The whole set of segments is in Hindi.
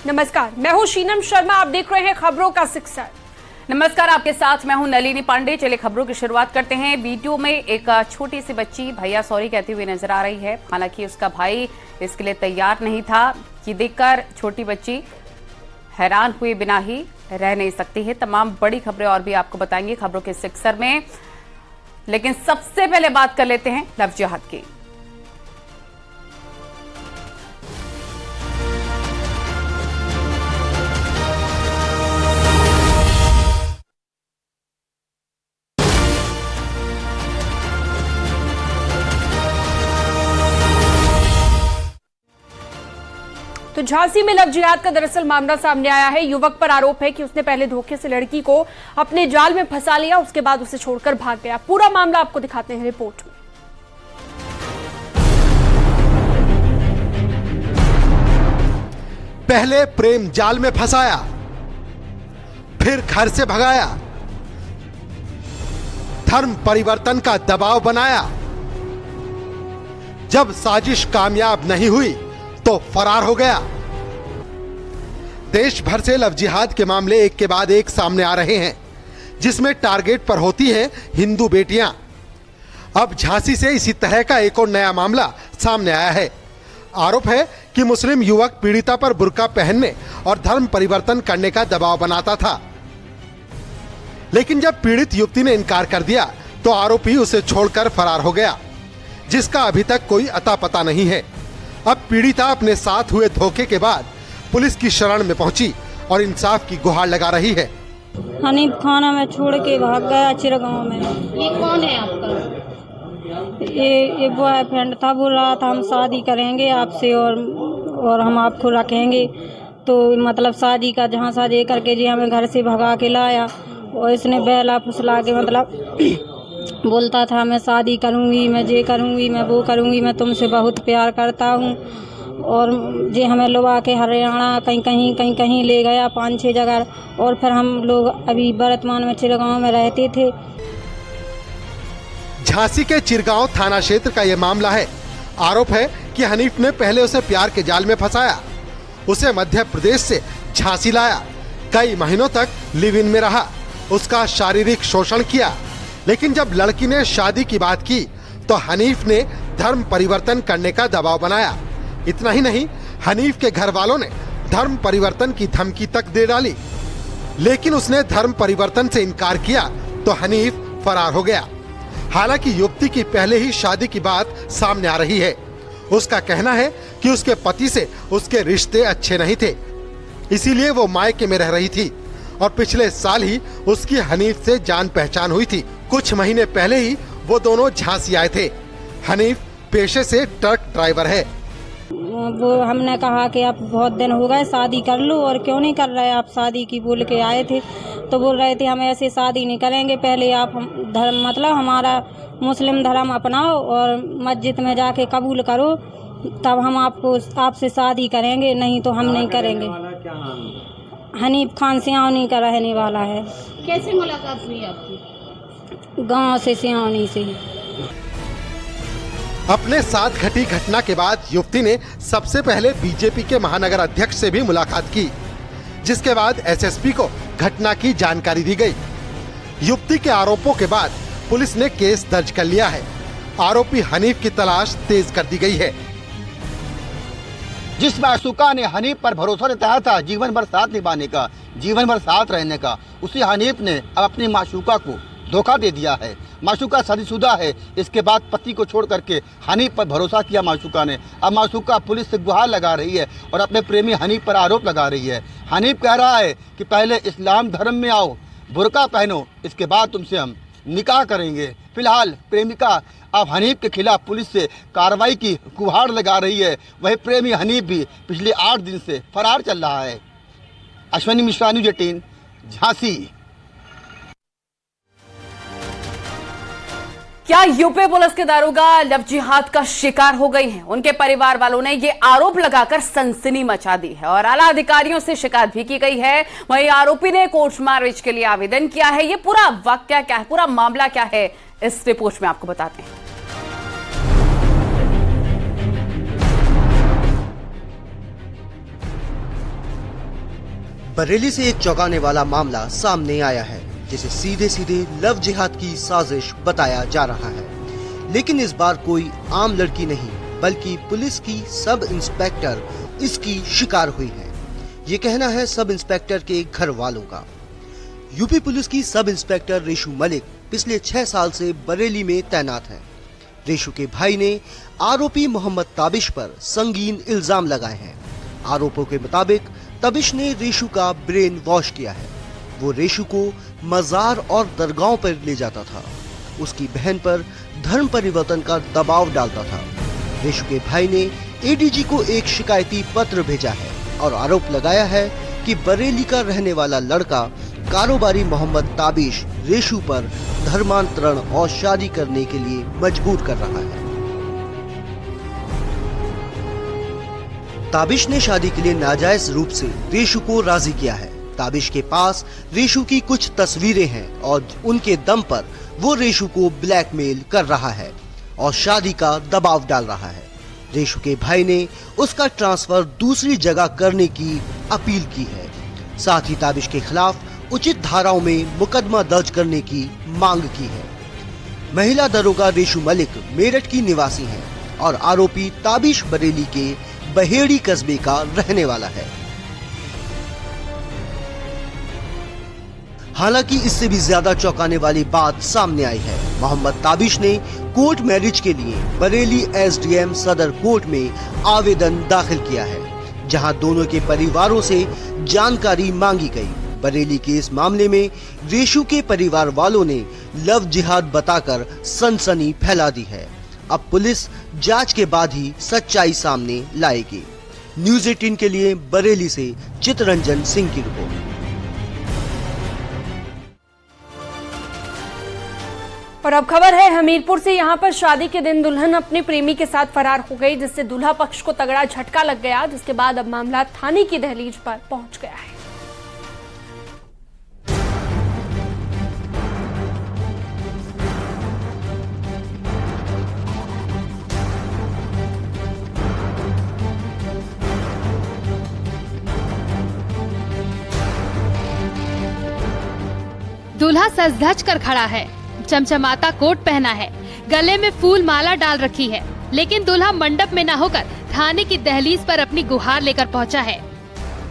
नमस्कार, मैं हूं शीनम शर्मा। आप देख रहे हैं खबरों का सिक्सर। नमस्कार, आपके साथ मैं हूं नलिनी पांडे। चलिए खबरों की शुरुआत करते हैं। वीडियो में एक छोटी सी बच्ची भैया सॉरी कहती हुई नजर आ रही है। हालांकि उसका भाई इसके लिए तैयार नहीं था। ये देखकर छोटी बच्ची हैरान हुए बिना ही रह नहीं सकती है। तमाम बड़ी खबरें और भी आपको बताएंगे खबरों के सिक्सर में, लेकिन सबसे पहले बात कर लेते हैं लव जिहाद की। तो झांसी में लव जिहाद का दरअसल मामला सामने आया है। युवक पर आरोप है कि उसने पहले धोखे से लड़की को अपने जाल में फंसा लिया, उसके बाद उसे छोड़कर भाग गया। पूरा मामला आपको दिखाते हैं रिपोर्ट में। पहले प्रेम जाल में फंसाया, फिर घर से भगाया, धर्म परिवर्तन का दबाव बनाया। जब साजिश कामयाब नहीं हुई तो फरार हो गया। देश भर से लव जिहाद के मामले एक के बाद एक सामने आ रहे हैं, जिसमें टारगेट पर होती हैं हिंदू बेटियां। अब झांसी से इसी तरह का एक और नया मामला सामने आया है। आरोप है कि मुस्लिम युवक पीड़िता पर बुर्का पहनने और धर्म परिवर्तन करने का दबाव बनाता था, लेकिन जब पीड़ित युवती ने इनकार कर दिया तो आरोपी उसे छोड़कर फरार हो गया, जिसका अभी तक कोई अता पता नहीं है। अब पीड़िता अपने साथ हुए धोखे के बाद पुलिस की शरण में पहुंची और इंसाफ की गुहार लगा रही है। हनीफ खाना में छोड़ के भाग गया चिरगांव में। ये कौन है आपका? ये बॉयफ्रेंड था, बोल रहा था हम शादी करेंगे आपसे और हम आपको रखेंगे। तो मतलब शादी का जहाँ शादी करके जी हमें घर से भगा के लाया और इसने बहला फुसला के मतलब बोलता था मैं शादी करूँगी, मैं ये करूँगी, मैं वो करूँगी, मैं तुमसे बहुत प्यार करता हूँ। और जे हमें लुभा के हरियाणा कहीं कहीं ले गया 5-6 जगह। और फिर हम लोग अभी वर्तमान में चिरगांव में रहते थे। झांसी के चिरगांव थाना क्षेत्र का यह मामला है। आरोप है कि हनीफ ने पहले उसे प्यार के जाल में फंसाया, उसे मध्य प्रदेश से झांसी लाया, कई महीनों तक लिव इन में रहा, उसका शारीरिक शोषण किया। लेकिन जब लड़की ने शादी की बात की तो हनीफ ने धर्म परिवर्तन करने का दबाव बनाया। इतना ही नहीं, हनीफ के घर वालों ने धर्म परिवर्तन की धमकी तक दे डाली, लेकिन उसने धर्म परिवर्तन से इनकार किया तो हनीफ फरार हो गया। हालांकि युवती की पहले ही शादी की बात सामने आ रही है। उसका कहना है कि उसके पति से उसके रिश्ते अच्छे नहीं थे, इसीलिए वो मायके में रह रही थी और पिछले साल ही उसकी हनीफ से जान पहचान हुई थी। कुछ महीने पहले ही वो दोनों झांसी आए थे। हनीफ पेशे से ट्रक ड्राइवर है। वो हमने कहा कि आप बहुत दिन हो गए शादी कर लो, और क्यों नहीं कर रहे आप शादी की बोल के आए थे। तो बोल रहे थे हम ऐसे शादी नहीं करेंगे, पहले आप धर्म मतलब हमारा मुस्लिम धर्म अपनाओ और मस्जिद में जाके कबूल करो, तब हम आपसे शादी करेंगे, नहीं तो हम नहीं करेंगे। हनीफ खान सियानी का रहने वाला है। कैसे मुलाकात हुई आपकी? गांव से, सियानी से। अपने साथ घटी घटना के बाद युवती ने सबसे पहले बीजेपी के महानगर अध्यक्ष से भी मुलाकात की, जिसके बाद एसएसपी को घटना की जानकारी दी गई। युवती के आरोपों के बाद पुलिस ने केस दर्ज कर लिया है। आरोपी हनीफ की तलाश तेज कर दी गई है। जिस मासूका ने हनीफ पर भरोसा जताया था जीवन भर साथ निभाने का, जीवन भर साथ रहने का, उसी हनीफ ने अब अपनी मासूका को धोखा दे दिया है। मासूका शादीशुदा है, इसके बाद पति को छोड़ करके हनीफ पर भरोसा किया मासूका ने। अब मासूका पुलिस से गुहार लगा रही है और अपने प्रेमी हनीफ पर आरोप लगा रही है। हनीफ कह रहा है कि पहले इस्लाम धर्म में आओ, बुर्का पहनो, इसके बाद तुमसे हम निकाह करेंगे। फिलहाल प्रेमिका अब हनीफ के खिलाफ पुलिस से कार्रवाई की गुहार लगा रही है। वही प्रेमी हनीफ भी पिछले 8 दिन से फरार चल रहा है। अश्विनी मिश्रा, न्यूज़ 18, झांसी। क्या यूपी पुलिस के दारोगा लव जिहाद का शिकार हो गई हैं? उनके परिवार वालों ने ये आरोप लगाकर सनसनी मचा दी है और आला अधिकारियों से शिकायत भी की गई है। वहीं आरोपी ने कोर्ट मैरिज के लिए आवेदन किया है। ये पूरा वाकया क्या है, पूरा मामला क्या है, इस रिपोर्ट में आपको बताते हैं। बरेली से एक चौंकाने वाला मामला सामने आया है, जिसे सीधे सीधे लव जिहाद की साजिश बताया जा रहा है। लेकिन इस बार कोई आम लड़की नहीं, बल्कि पुलिस की सब इंस्पेक्टर इसकी शिकार हुई है। ये कहना है सब इंस्पेक्टर के घर वालों का। यूपी पुलिस की सब इंस्पेक्टर रेशू मलिक पिछले 6 साल से बरेली में तैनात है। रेशू के भाई ने आरोपी मोहम्मद ताबिश पर संगीन इल्जाम लगाए हैं। आरोपों के मुताबिक तबिश ने रेशू का ब्रेन वॉश किया है। वो रेशू को मजार और दरगाहों पर ले जाता था। उसकी बहन पर धर्म परिवर्तन का दबाव डालता था। रेशू के भाई ने एडीजी को एक शिकायती पत्र भेजा है और आरोप लगाया है कि बरेली का रहने वाला लड़का कारोबारी मोहम्मद ताबिश रेशू पर धर्मांतरण और शादी करने के लिए मजबूर कर रहा है। ताबिश ने शादी के लिए नाजायज रूप से रेशू को राजी किया है। ताबिश के पास रेशू की कुछ तस्वीरें हैं और उनके दम पर वो रेशू को ब्लैकमेल कर रहा है और शादी का दबाव डाल रहा है। रेशू के भाई ने उसका ट्रांसफर दूसरी जगह करने की अपील की है। साथ ही ताबिश के खिलाफ उचित धाराओं में मुकदमा दर्ज करने की मांग की है। महिला दरोगा रेशू मलिक मेरठ की निवासी है और आरोपी ताबिश बरेली के बहेड़ी कस्बे का रहने वाला है। हालांकि इससे भी ज्यादा चौंकाने वाली बात सामने आई है। मोहम्मद ताबिश ने कोर्ट मैरिज के लिए बरेली एसडीएम सदर कोर्ट में आवेदन दाखिल किया है, जहां दोनों के परिवारों से जानकारी मांगी गई। बरेली के इस मामले में रेशू के परिवार वालों ने लव जिहाद बताकर सनसनी फैला दी है। अब पुलिस जांच के बाद ही सच्चाई सामने लाएगी। न्यूज़ 18 के लिए बरेली से चितरंजन सिंह की रिपोर्ट। और अब खबर है हमीरपुर से। यहाँ पर शादी के दिन दुल्हन अपने प्रेमी के साथ फरार हो गई, जिससे दूल्हा पक्ष को तगड़ा झटका लग गया, जिसके बाद अब मामला थाने की दहलीज पर पहुंच गया है। दूल्हा सज धज कर खड़ा है, चमचमाता कोट पहना है, गले में फूल माला डाल रखी है, लेकिन दूल्हा मंडप में न होकर थाने की दहलीज पर अपनी गुहार लेकर पहुंचा है।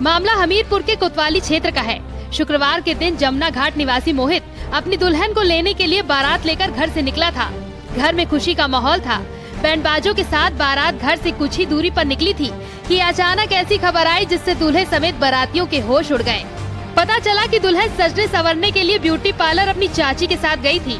मामला हमीरपुर के कोतवाली क्षेत्र का है। शुक्रवार के दिन जमुना घाट निवासी मोहित अपनी दुल्हन को लेने के लिए बारात लेकर घर से निकला था। घर में खुशी का माहौल था। बैंडबाजों के साथ बारात घर से कुछ ही दूरी पर निकली थी कि अचानक ऐसी खबर आई जिससे दूल्हे समेत बारातियों के होश उड़ गए। पता चला कि दुल्हन सजने संवरने के लिए ब्यूटी पार्लर अपनी चाची के साथ गई थी,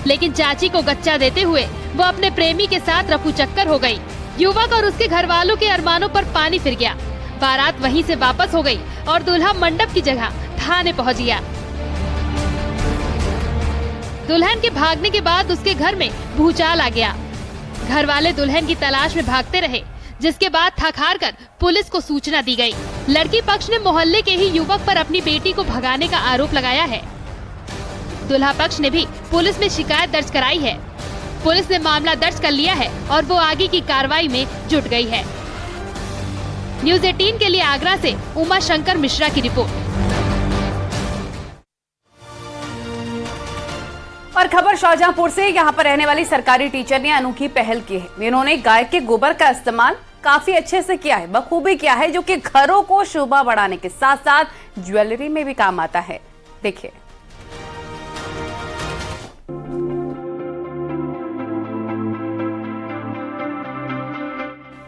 लेकिन चाची को गच्चा देते हुए वो अपने प्रेमी के साथ रफू चक्कर हो गई। युवक और उसके घर वालों के अरमानों पर पानी फिर गया। बारात वहीं से वापस हो गई और दूल्हा मंडप की जगह थाने पहुंच गया। दुल्हन के भागने के बाद उसके घर में भूचाल आ गया। घर वाले दुल्हन की तलाश में भागते रहे, जिसके बाद थक हार कर पुलिस को सूचना दी गई। लड़की पक्ष ने मोहल्ले के ही युवक पर अपनी बेटी को भगाने का आरोप लगाया है। दूल्हा पक्ष ने भी पुलिस में शिकायत दर्ज कराई है। पुलिस ने मामला दर्ज कर लिया है और वो आगे की कार्रवाई में जुट गई है। न्यूज़ 18 के लिए आगरा से उमा शंकर मिश्रा की रिपोर्ट। और खबर शाहजहांपुर से। यहाँ पर रहने वाली सरकारी टीचर ने अनोखी पहल की है। इन्होंने गाय के गोबर का इस्तेमाल काफी अच्छे से किया है, बखूबी किया है, जो कि घरों को शोभा बढ़ाने के साथ साथ ज्वेलरी में भी काम आता है। देखिए।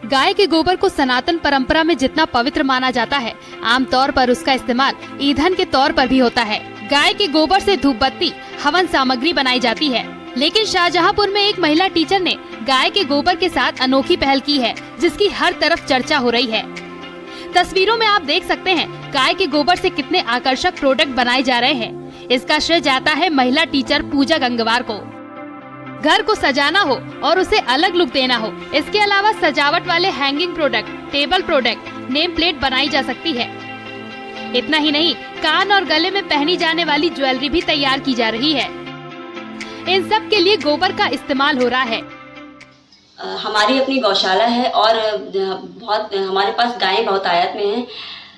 गाय के गोबर को सनातन परंपरा में जितना पवित्र माना जाता है, आमतौर पर उसका इस्तेमाल ईंधन के तौर पर भी होता है। गाय के गोबर से धूप बत्ती, हवन सामग्री बनाई जाती है, लेकिन शाहजहांपुर में एक महिला टीचर ने गाय के गोबर के साथ अनोखी पहल की है, जिसकी हर तरफ चर्चा हो रही है। तस्वीरों में आप देख सकते हैं गाय के गोबर से कितने आकर्षक प्रोडक्ट बनाए जा रहे हैं। इसका श्रेय जाता है महिला टीचर पूजा गंगवार को। घर को सजाना हो और उसे अलग लुक देना हो, इसके अलावा सजावट वाले hanging product, table product, name plate बनाई जा सकती है। इतना ही नहीं, कान और गले में पहनी जाने वाली ज्वेलरी भी तैयार की जा रही है। इन सब के लिए गोबर का इस्तेमाल हो रहा है। हमारी अपनी गौशाला है और बहुत हमारे पास गायें बहुत आयत में हैं,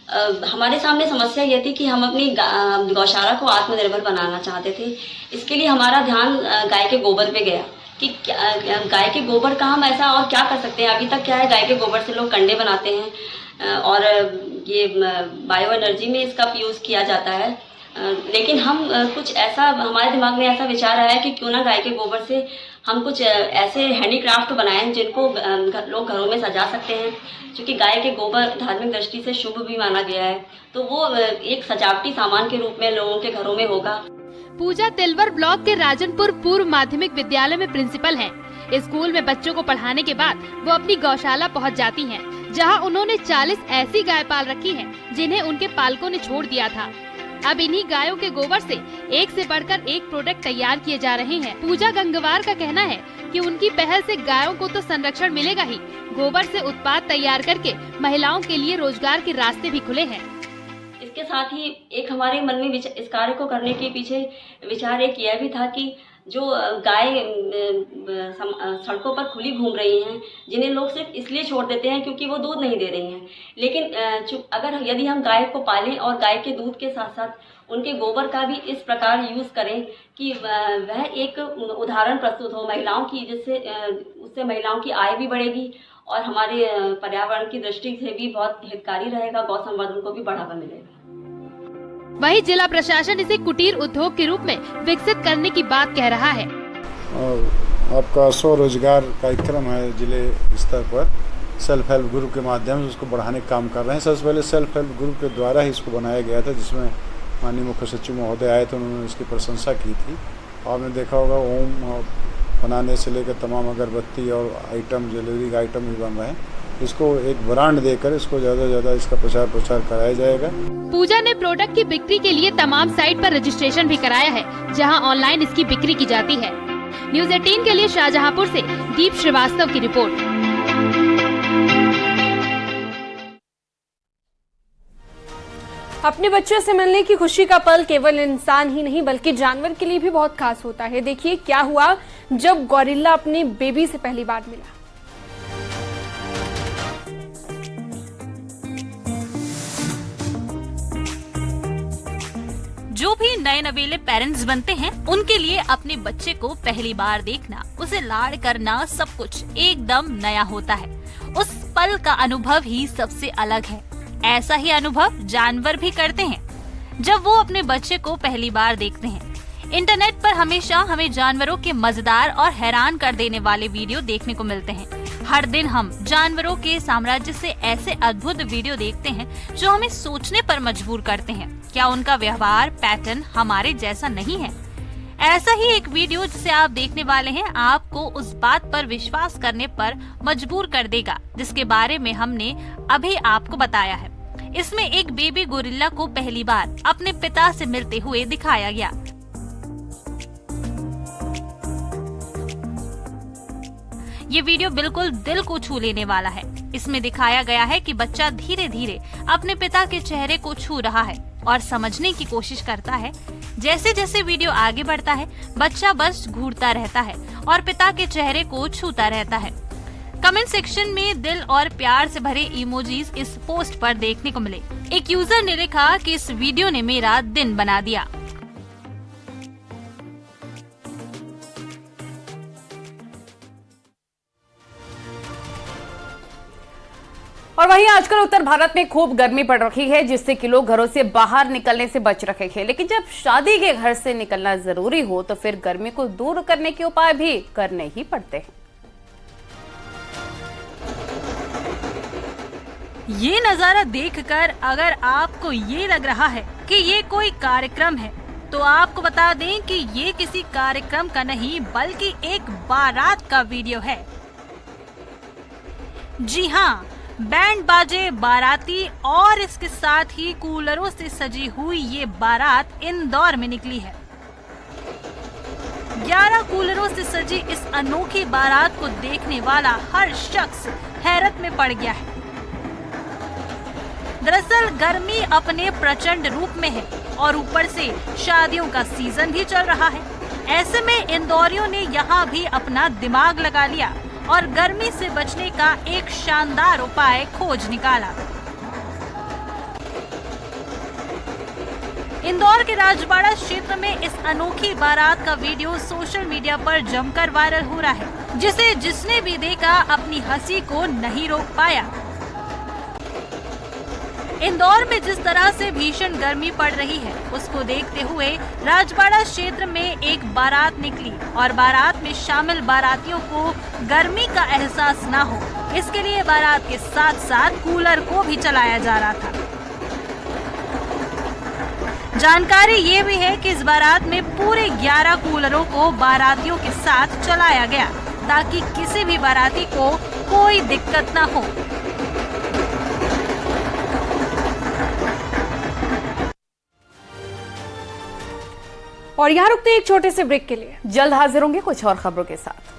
हमारे सामने समस्या ये थी कि हम अपनी गौशाला को आत्मनिर्भर बनाना चाहते थे। इसके लिए हमारा ध्यान गाय के गोबर पे गया कि गाय के गोबर का हम ऐसा और क्या कर सकते हैं। अभी तक क्या है, गाय के गोबर से लोग कंडे बनाते हैं और ये बायो एनर्जी में इसका यूज़ किया जाता है। लेकिन हम कुछ ऐसा, हमारे दिमाग में ऐसा विचार आया कि क्यों ना गाय के गोबर से हम कुछ ऐसे हैंडीक्राफ्ट बनाएं जिनको लोग घरों में सजा सकते हैं। क्योंकि गाय के गोबर धार्मिक दृष्टि से शुभ भी माना गया है, तो वो एक सजावटी सामान के रूप में लोगों के घरों में होगा। पूजा तिलवर ब्लॉक के राजनपुर पूर्व माध्यमिक विद्यालय में प्रिंसिपल हैं। स्कूल में बच्चों को पढ़ाने के बाद वो अपनी गौशाला पहुंच जाती हैं, जहां उन्होंने 40 ऐसी गाय पाल रखी हैं, जिन्हें उनके पालकों ने छोड़ दिया था। अब इन्हीं गायों के गोबर से एक से बढ़कर एक प्रोडक्ट तैयार किए जा रहे हैं। पूजा गंगवार का कहना है कि उनकी पहल से गायों को तो संरक्षण मिलेगा ही, गोबर से उत्पाद तैयार करके महिलाओं के लिए रोजगार के रास्ते भी खुले हैं। इसके साथ ही एक हमारे मन में इस कार्य को करने के पीछे विचार एक यह भी था कि जो गाय सड़कों पर खुली घूम रही हैं, जिन्हें लोग सिर्फ इसलिए छोड़ देते हैं क्योंकि वो दूध नहीं दे रही हैं, लेकिन यदि हम गाय को पालें और गाय के दूध के साथ साथ उनके गोबर का भी इस प्रकार यूज़ करें कि वह एक उदाहरण प्रस्तुत हो महिलाओं की, जिससे उससे महिलाओं की आय भी बढ़ेगी और हमारे पर्यावरण की दृष्टि से भी बहुत हितकारी रहेगा, गौ संवर्धन को भी बढ़ावा मिलेगा। वही जिला प्रशासन इसे कुटीर उद्योग के रूप में विकसित करने की बात कह रहा है। और आपका स्वरोजगार कार्यक्रम है, जिले स्तर पर सेल्फ हेल्प ग्रुप के माध्यम से उसको बढ़ाने का काम कर रहे हैं। सबसे पहले सेल्फ हेल्प ग्रुप के द्वारा ही इसको बनाया गया था, जिसमें माननीय मुख्य सचिव महोदय आए थे, उन्होंने इसकी प्रशंसा की थी। आपने देखा होगा ओम बनाने से लेकर तमाम अगरबत्ती और आइटम, ज्वेलरी का आइटम भी बन रहे हैं। इसको एक ब्रांड देकर इसको ज़्यादा से ज़्यादा इसका प्रचार प्रसार कराया जाएगा। पूजा ने प्रोडक्ट की बिक्री के लिए तमाम साइट पर रजिस्ट्रेशन भी कराया है, जहां ऑनलाइन इसकी बिक्री की जाती है। न्यूज़ 18 के लिए शाहजहांपुर से दीप श्रीवास्तव की रिपोर्ट। अपने बच्चे से मिलने की खुशी का पल केवल इंसान ही नहीं बल्कि जानवर के लिए भी बहुत खास होता है। देखिए क्या हुआ जब गोरिल्ला अपने बेबी से पहली बार मिला। जो भी नए नवेले पेरेंट्स बनते हैं, उनके लिए अपने बच्चे को पहली बार देखना, उसे लाड़ करना, सब कुछ एकदम नया होता है। उस पल का अनुभव ही सबसे अलग है। ऐसा ही अनुभव जानवर भी करते हैं जब वो अपने बच्चे को पहली बार देखते हैं। इंटरनेट पर हमेशा हमें जानवरों के मजेदार और हैरान कर देने वाले वीडियो देखने को मिलते हैं। हर दिन हम जानवरों के साम्राज्य से ऐसे अद्भुत वीडियो देखते हैं जो हमें सोचने पर मजबूर करते हैं, क्या उनका व्यवहार पैटर्न हमारे जैसा नहीं है। ऐसा ही एक वीडियो जिसे आप देखने वाले हैं आपको उस बात पर विश्वास करने पर मजबूर कर देगा जिसके बारे में हमने अभी आपको बताया है। इसमें एक बेबी गोरिल्ला को पहली बार अपने पिता से मिलते हुए दिखाया गया। ये वीडियो बिल्कुल दिल को छू लेने वाला है। इसमें दिखाया गया है कि बच्चा धीरे धीरे अपने पिता के चेहरे को छू रहा है और समझने की कोशिश करता है। जैसे जैसे वीडियो आगे बढ़ता है, बच्चा बस घूरता रहता है और पिता के चेहरे को छूता रहता है। कमेंट सेक्शन में दिल और प्यार से भरे इमोजीज इस पोस्ट पर देखने को मिले। एक यूजर ने लिखा कि इस वीडियो ने मेरा दिन बना दिया। और वहीं आजकल उत्तर भारत में खूब गर्मी पड़ रही है, जिससे कि लोग घरों से बाहर निकलने से बच रहे हैं। लेकिन जब शादी के घर से निकलना जरूरी हो तो फिर गर्मी को दूर करने के उपाय भी करने ही पड़ते हैं। ये नजारा देखकर अगर आपको ये लग रहा है कि ये कोई कार्यक्रम है, तो आपको बता दें कि ये किसी कार्यक्रम का नहीं बल्कि एक बारात का वीडियो है। जी हाँ, बैंड बाजे, बाराती और इसके साथ ही कूलरों से सजी हुई ये बारात इंदौर में निकली है। 11 कूलरों से सजी इस अनोखी बारात को देखने वाला हर शख्स हैरत में पड़ गया है। दरअसल गर्मी अपने प्रचंड रूप में है और ऊपर से शादियों का सीजन भी चल रहा है। ऐसे में इंदौरियों ने यहाँ भी अपना दिमाग लगा लिया और गर्मी से बचने का एक शानदार उपाय खोज निकाला। इंदौर के राजबाड़ा क्षेत्र में इस अनोखी बारात का वीडियो सोशल मीडिया पर जमकर वायरल हो रहा है, जिसे जिसने भी देखा अपनी हंसी को नहीं रोक पाया। इंदौर में जिस तरह से भीषण गर्मी पड़ रही है, उसको देखते हुए राजबाड़ा क्षेत्र में एक बारात निकली और बारात में शामिल बारातियों को गर्मी का एहसास न हो, इसके लिए बारात के साथ साथ कूलर को भी चलाया जा रहा था। जानकारी ये भी है कि इस बारात में पूरे 11 कूलरों को बारातियों के साथ चलाया गया, ताकि किसी भी बाराती को कोई दिक्कत न हो। और यहाँ रुकते हैं एक छोटे से ब्रेक के लिए। जल्द हाजिर होंगे कुछ और खबरों के साथ।